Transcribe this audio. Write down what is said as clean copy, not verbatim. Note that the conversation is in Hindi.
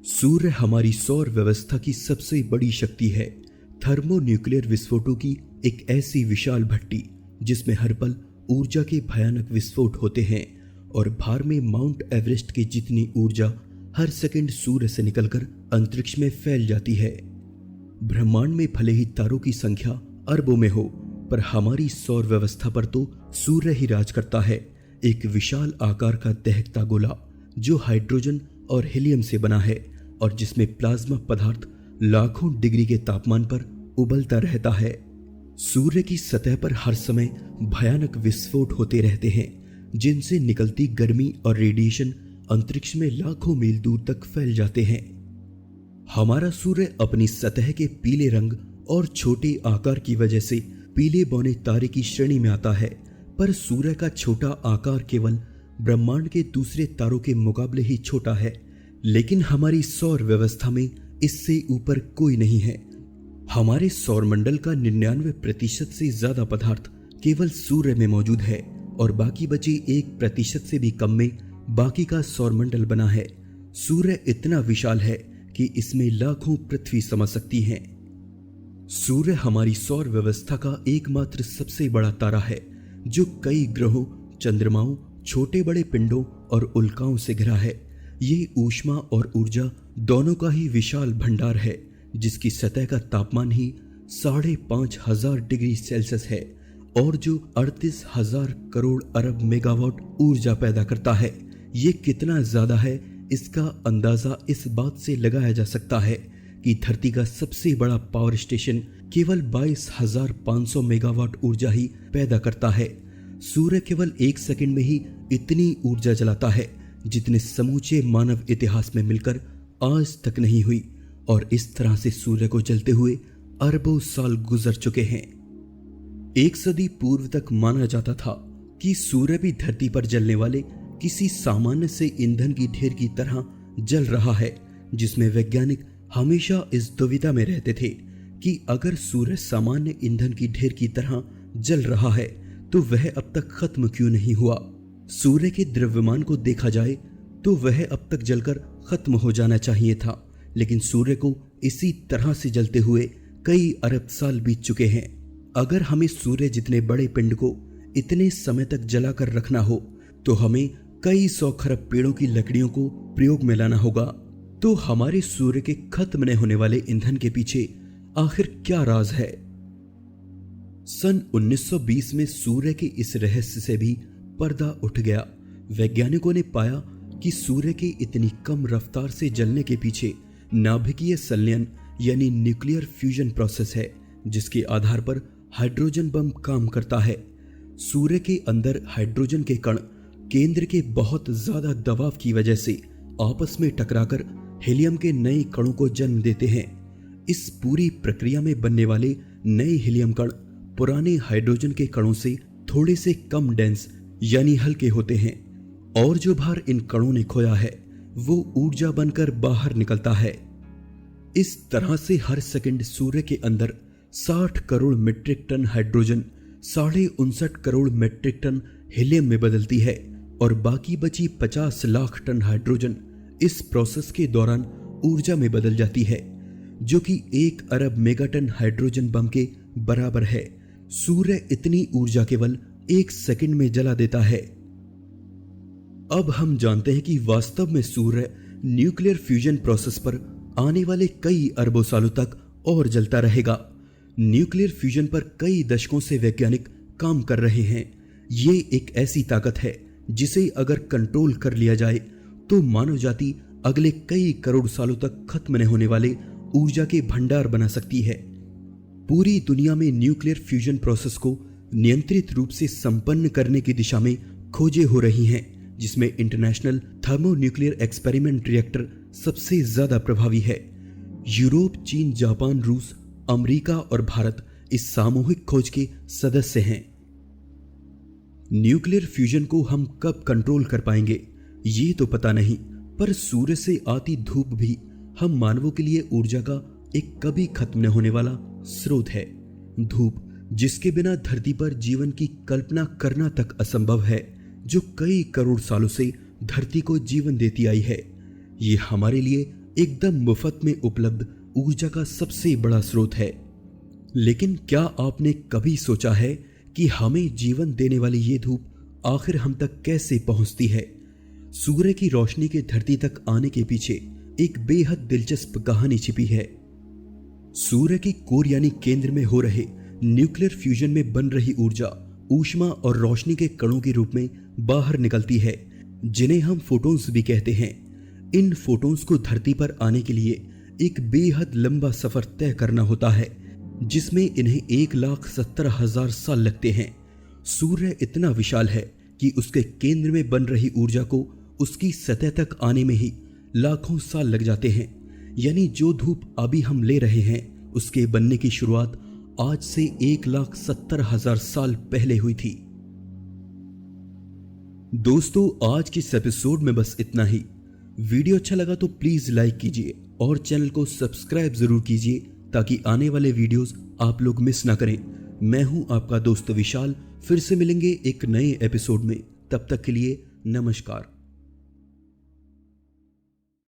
सूर्य हमारी सौर व्यवस्था की सबसे बड़ी शक्ति है। थर्मोन्यूक्लियर विस्फोटों की एक ऐसी विशाल भट्टी जिसमें हर पल ऊर्जा के भयानक विस्फोट होते हैं और भार में माउंट एवरेस्ट की जितनी ऊर्जा हर सेकंड सूर्य से निकलकर अंतरिक्ष में फैल जाती है। ब्रह्मांड में भले ही तारों की संख्या अरबों में हो, पर हमारी सौर व्यवस्था पर तो सूर्य ही राज करता है। एक विशाल आकार का दहकता गोला जो हाइड्रोजन और हीलियम से बना है और जिसमें प्लाज्मा पदार्थ लाखों डिग्री के तापमान पर उबलता रहता है। सूर्य की सतह पर हर समय भयानक विस्फोट होते रहते हैं, जिनसे निकलती गर्मी और रेडिएशन अंतरिक्ष में लाखों मील दूर तक फैल जाते हैं। हमारा सूर्य अपनी सतह के पीले रंग और छोटे आकार की वजह से पीले बौने तारे की श्रेणी में आता है, पर सूर्य का छोटा आकार केवल ब्रह्मांड के दूसरे तारों के मुकाबले ही छोटा है। लेकिन हमारी सौर व्यवस्था में इससे ऊपर कोई नहीं है। हमारे सौरमंडल का 99% से ज्यादा पदार्थ केवल सूर्य में मौजूद है और बाकी बचे 1% से भी कम में बाकी का सौरमंडल बना है। सूर्य इतना विशाल है कि इसमें लाखों पृथ्वी समा सकती हैं। सूर्य हमारी सौर व्यवस्था का एकमात्र सबसे बड़ा तारा है जो कई ग्रहों, चंद्रमाओं, छोटे बड़े पिंडों और उल्काओं से घिरा है। ये ऊष्मा और ऊर्जा दोनों का ही विशाल भंडार है, जिसकी सतह का तापमान ही 5,500 डिग्री सेल्सियस है और जो 38,000 करोड़ अरब मेगावाट ऊर्जा पैदा करता है। ये कितना ज्यादा है इसका अंदाजा इस बात से लगाया जा सकता है कि धरती का सबसे बड़ा पावर स्टेशन केवल 22,500 मेगावाट ऊर्जा ही पैदा करता है। सूर्य केवल 1 सेकंड में ही इतनी ऊर्जा जलाता है जितने समूचे मानव इतिहास में मिलकर आज तक नहीं हुई, और इस तरह से सूर्य को जलते हुए अरबों साल गुजर चुके हैं। 1 सदी पूर्व तक माना जाता था कि सूर्य भी धरती पर जलने वाले किसी सामान्य से ईंधन की ढेर की तरह जल रहा है, जिसमें वैज्ञानिक हमेशा इस दुविधा में रहते थे कि अगर सूर्य सामान्य ईंधन की ढेर की तरह जल रहा है तो वह अब तक खत्म क्यों नहीं हुआ। सूर्य के द्रव्यमान को देखा जाए तो वह अब तक जलकर खत्म हो जाना चाहिए था, लेकिन सूर्य को इसी तरह से जलते हुए कई अरब साल बीत चुके हैं। अगर हमें सूर्य जितने बड़े पिंड को इतने समय तक जलाकर रखना हो तो हमें कई 100 खरब पेड़ों की लकड़ियों को प्रयोग में लाना होगा। तो हमारे सूर्य के खत्म न होने वाले ईंधन के पीछे आखिर क्या राज है? सन 1920 में सूर्य के इस रहस्य से भी पर्दा उठ गया। वैज्ञानिकों ने पाया कि सूर्य के इतनी कम रफ्तार से जलने के पीछे नाभिकीय संलयन यानी न्यूक्लियर फ्यूजन प्रोसेस है, जिसके आधार पर हाइड्रोजन बम काम करता है। सूर्य के अंदर हाइड्रोजन के कण केंद्र के बहुत ज्यादा दबाव की वजह से आपस में टकराकर हीलियम के नए कणों को जन्म देते हैं। इस पूरी प्रक्रिया में बनने वाले नए हीलियम कण पुराने हाइड्रोजन के कणों से थोड़े से कम डेंस यानी हल्के होते हैं, और जो भार इन कणों ने खोया है वो ऊर्जा बनकर बाहर निकलता है। इस तरह से हर सेकंड सूर्य के अंदर 60 crore metric ton hydrogen 59.5 crore metric ton helium में बदलती है, और बाकी बची 50 लाख टन हाइड्रोजन इस प्रोसेस के दौरान ऊर्जा में बदल जाती है, जो कि 1 अरब मेगाटन हाइड्रोजन बम के बराबर है। सूर्य इतनी ऊर्जा केवल 1 सेकंड में जला देता है। अब हम जानते हैं कि वास्तव में सूर्य न्यूक्लियर फ्यूजन प्रोसेस पर आने वाले कई अरबों सालों तक और जलता रहेगा। न्यूक्लियर फ्यूजन पर कई दशकों से वैज्ञानिक काम कर रहे हैं। ये एक ऐसी ताकत है जिसे अगर कंट्रोल कर लिया जाए तो मानव जाति अगले कई करोड़ सालों तक खत्म न होने वाले ऊर्जा के भंडार बना सकती है। पूरी दुनिया में न्यूक्लियर फ्यूजन प्रोसेस को नियंत्रित रूप से संपन्न करने की दिशा में खोजें हो रही हैं, जिसमें इंटरनेशनल थर्मोन्यूक्लियर एक्सपेरिमेंट रिएक्टर सबसे ज्यादा प्रभावी है। यूरोप, चीन, जापान, रूस, अमेरिका और भारत इस सामूहिक खोज के सदस्य हैं। न्यूक्लियर फ्यूजन को हम कब कंट्रोल कर पाएंगे ये तो पता नहीं, पर सूर्य से आती धूप भी हम मानवों के लिए ऊर्जा का एक कभी खत्म न होने वाला स्रोत है। धूप जिसके बिना धरती पर जीवन की कल्पना करना तक असंभव है, जो कई करोड़ सालों से धरती को जीवन देती आई है। ये हमारे लिए एकदम मुफ्त में उपलब्ध ऊर्जा का सबसे बड़ा स्रोत है। लेकिन क्या आपने कभी सोचा है कि हमें जीवन देने वाली ये धूप आखिर हम तक कैसे पहुंचती है? सूर्य की रोशनी के धरती तक आने के पीछे एक बेहद दिलचस्प कहानी छिपी है। सूर्य की कोर यानी केंद्र में हो रहे न्यूक्लियर फ्यूजन में बन रही ऊर्जा ऊष्मा और रोशनी के कणों के रूप में बाहर निकलती है, जिन्हें हम फोटॉन्स भी कहते हैं। इन फोटॉन्स को धरती पर आने के लिए एक बेहद लंबा सफर तय करना होता है, जिसमें इन्हें 1,70,000 साल लगते हैं। सूर्य इतना विशाल है कि उसके केंद्र में बन रही ऊर्जा को उसकी सतह तक आने में ही लाखों साल लग जाते हैं। यानी जो धूप अभी हम ले रहे हैं उसके बनने की शुरुआत आज से 1,70,000 साल पहले हुई थी। दोस्तों, आज के इस एपिसोड में बस इतना ही। वीडियो अच्छा लगा तो प्लीज लाइक कीजिए और चैनल को सब्सक्राइब जरूर कीजिए ताकि आने वाले वीडियोस आप लोग मिस ना करें। मैं हूं आपका दोस्त विशाल, फिर से मिलेंगे एक नए एपिसोड में। तब तक के लिए नमस्कार।